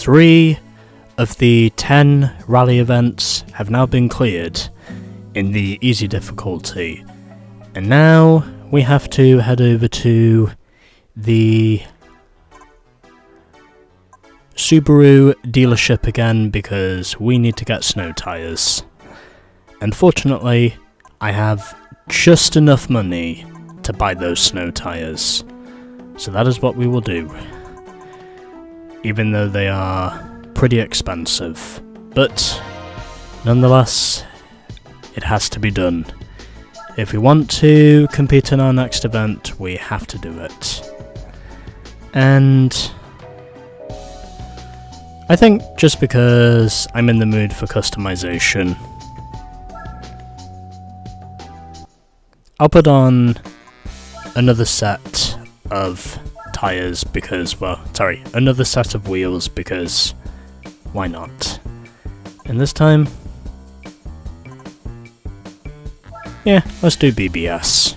3 of the 10 rally events have now been cleared in the easy difficulty, and now we have to head over to the Subaru dealership again because we need to get snow tyres. Unfortunately, I have just enough money to buy those snow tyres, so that is what we will do, even though they are pretty expensive, but nonetheless it has to be done. If we want to compete in our next event, we have to do it. And I think just because I'm in the mood for customization, I'll put on another set of tyres because, another set of wheels because why not? And this time, yeah, let's do BBS.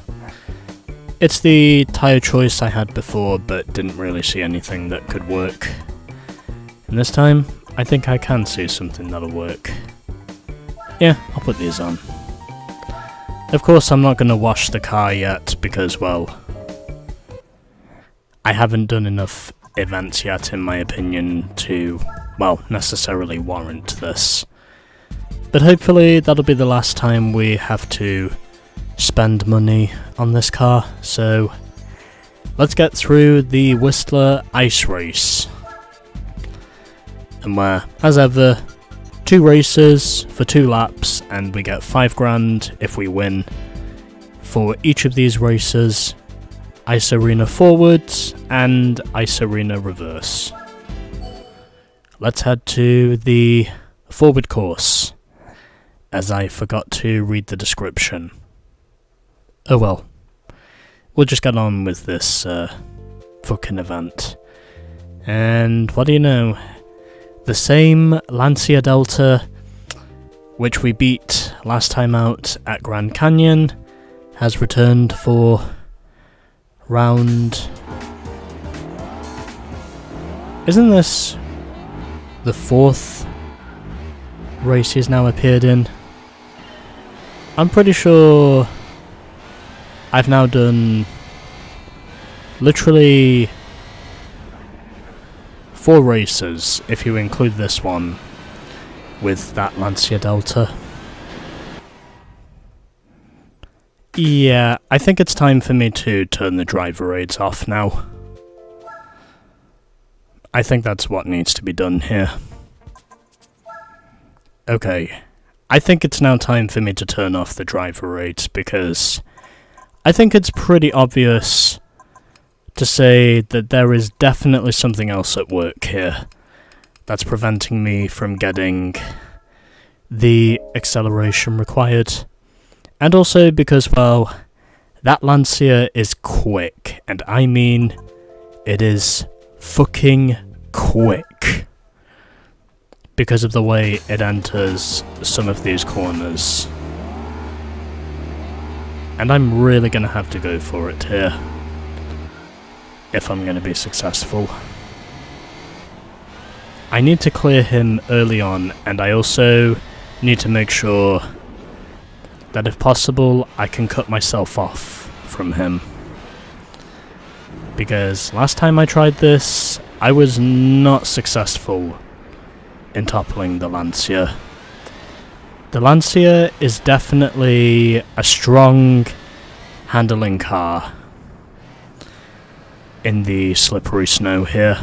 It's the tyre choice I had before but didn't really see anything that could work. And this time, I think I can see something that'll work. Yeah, I'll put these on. Of course, I'm not going to wash the car yet because, well, I haven't done enough events yet, in my opinion, to, well, necessarily warrant this. But hopefully that'll be the last time we have to spend money on this car, so let's get through the Whistler Ice Race. And where, as ever, 2 races for 2 laps, and we get $5,000 if we win. For each of these races, Ice Arena forwards and Ice Arena reverse. Let's head to the forward course, as I forgot to read the description. Oh well, we'll just get on with this fucking event. And what do you know? The same Lancia Delta, which we beat last time out at Grand Canyon, has returned for round... Isn't this the 4th race he's now appeared in? I'm pretty sure I've now done literally 4 races, if you include this one, with that Lancia Delta. Yeah, I think it's time for me to turn the driver aids off now. I think that's what needs to be done here. Okay, I think it's now time for me to turn off the driver aids because I think it's pretty obvious to say that there is definitely something else at work here that's preventing me from getting the acceleration required. And also because, well, that Lancia is quick, and I mean it is fucking quick because of the way it enters some of these corners. And I'm really gonna have to go for it here if I'm going to be successful. I need to clear him early on, and I also need to make sure that if possible I can cut myself off from him. Because last time I tried this, I was not successful in toppling the Lancia. The Lancia is definitely a strong handling car in the slippery snow here.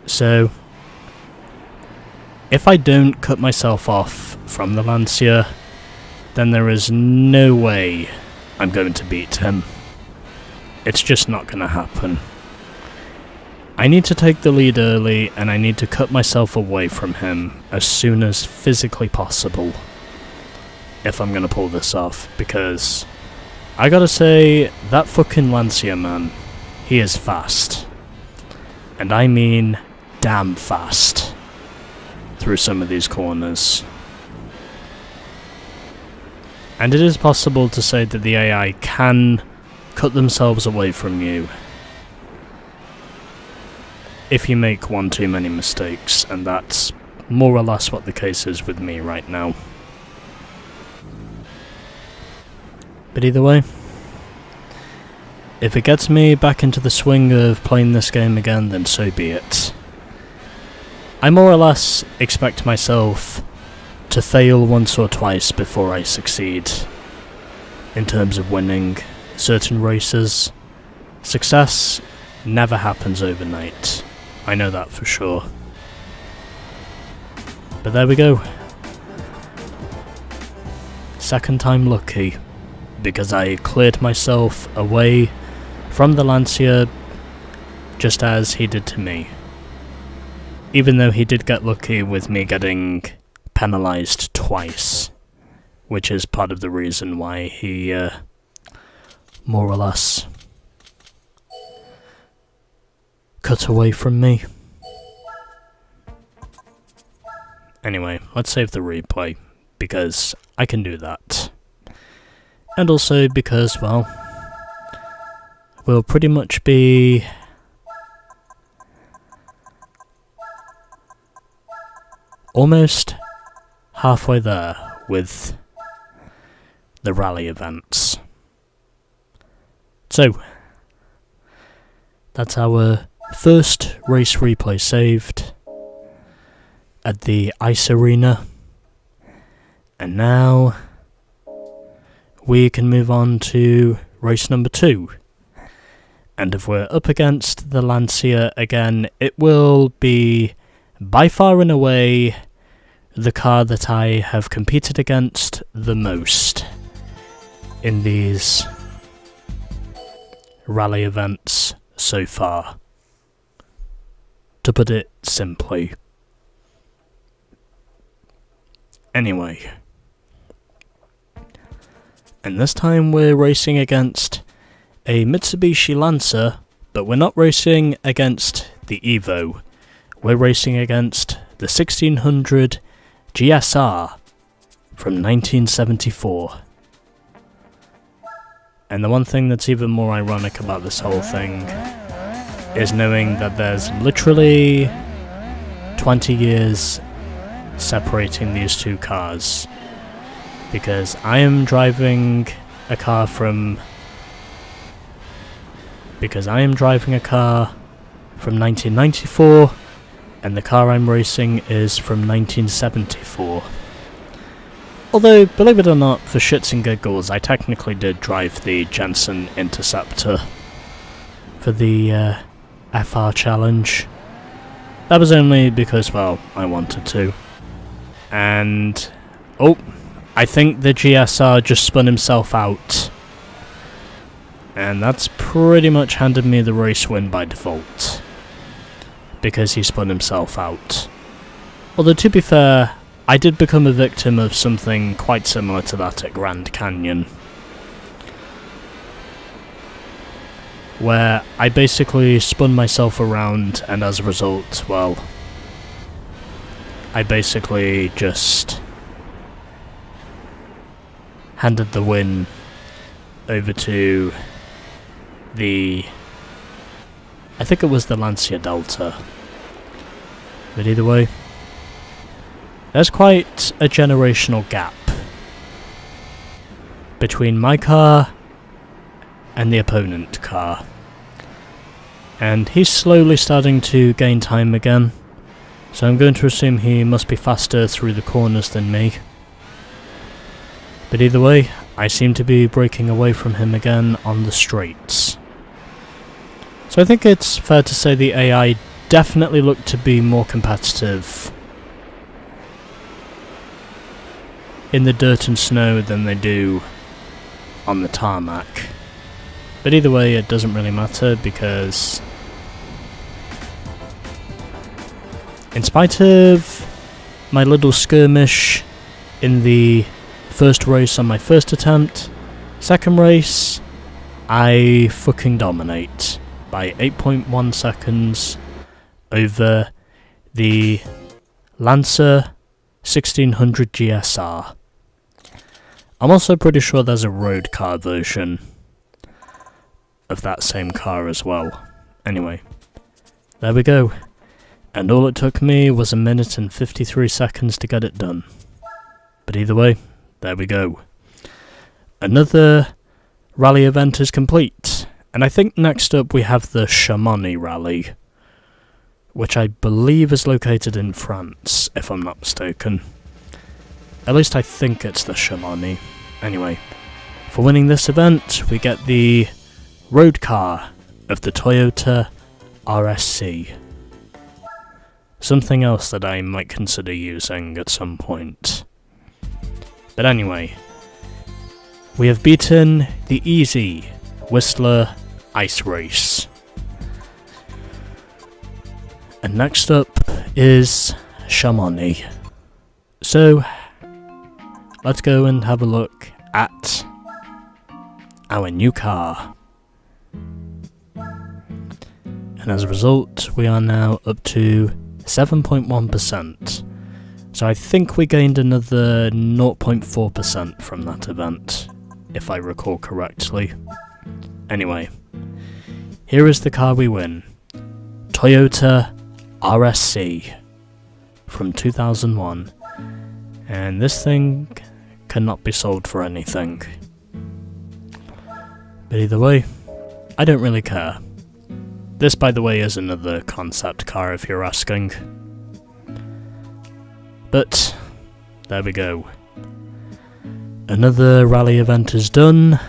So, if I don't cut myself off from the Lancia, then there is no way I'm going to beat him. It's just not going to happen. I need to take the lead early, and I need to cut myself away from him as soon as physically possible if I'm going to pull this off, because I gotta say, that fucking Lancia man, he is fast. And I mean damn fast through some of these corners. And it is possible to say that the AI can cut themselves away from you. if you make one too many mistakes, and that's more or less what the case is with me right now. But either way, if it gets me back into the swing of playing this game again, then so be it. I more or less expect myself to fail once or twice before I succeed in terms of winning certain races. Success never happens overnight. I know that for sure. But there we go. Second time lucky, because I cleared myself away from the Lancia just as he did to me. Even though he did get lucky with me getting penalised twice, which is part of the reason why he more or less cut away from me. Anyway, let's save the replay, because I can do that. And also because, well, we'll pretty much be almost halfway there with the rally events. So, that's our first race replay saved at the ice arena. And now we can move on to race number 2. And if we're up against the Lancia again, it will be by far and away the car that I have competed against the most in these rally events so far, to put it simply. Anyway, and this time we're racing against a Mitsubishi Lancer, but we're not racing against the Evo. We're racing against the 1600 GSR from 1974. And the one thing that's even more ironic about this whole thing is knowing that there's literally 20 years separating these two cars. Because I am driving a car from 1994, and the car I'm racing is from 1974. Although, believe it or not, for shits and giggles, I technically did drive the Jensen Interceptor for the FR Challenge. That was only because, well, I wanted to. And, oh, I think the GSR just spun himself out. And that's pretty much handed me the race win by default, because he spun himself out. Although, to be fair, I did become a victim of something quite similar to that at Grand Canyon, where I basically spun myself around, and as a result, well, I basically just handed the win over to I think it was the Lancia Delta. But either way, there's quite a generational gap between my car and the opponent car. And he's slowly starting to gain time again, so I'm going to assume he must be faster through the corners than me. But either way, I seem to be breaking away from him again on the straights. So I think it's fair to say the AI definitely looked to be more competitive in the dirt and snow than they do on the tarmac. But either way, it doesn't really matter, because in spite of my little skirmish in the first race on my first attempt, second race, I fucking dominate by 8.1 seconds over the Lancer 1600 GSR. I'm also pretty sure there's a road car version of that same car as well. Anyway, There we go. And all it took me was 1 minute and 53 seconds to get it done. But either way, there we go. Another rally event is complete. And I think next up we have the Chamonix Rally, which I believe is located in France, if I'm not mistaken. At least I think it's the Chamonix. Anyway, for winning this event, we get the road car of the Toyota RSC. Something else that I might consider using at some point. But anyway, we have beaten the easy Whistler Ice Race. And next up is Chamonix. So, let's go and have a look at our new car. And as a result, we are now up to 7.1%. So I think we gained another 0.4% from that event, if I recall correctly. Anyway, here is the car we win. Toyota RSC from 2001. And this thing cannot be sold for anything. But either way, I don't really care. This, by the way, is another concept car if you're asking. But, there we go. Another rally event is done,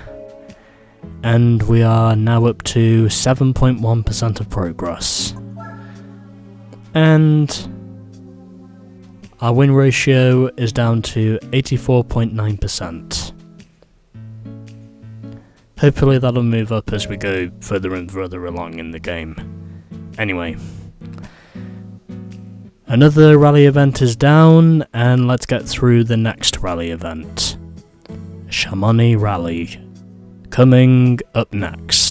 and we are now up to 7.1% of progress. And our win ratio is down to 84.9%. Hopefully that'll move up as we go further and further along in the game. Anyway, another rally event is down, and let's get through the next rally event. Chamonix Rally, coming up next.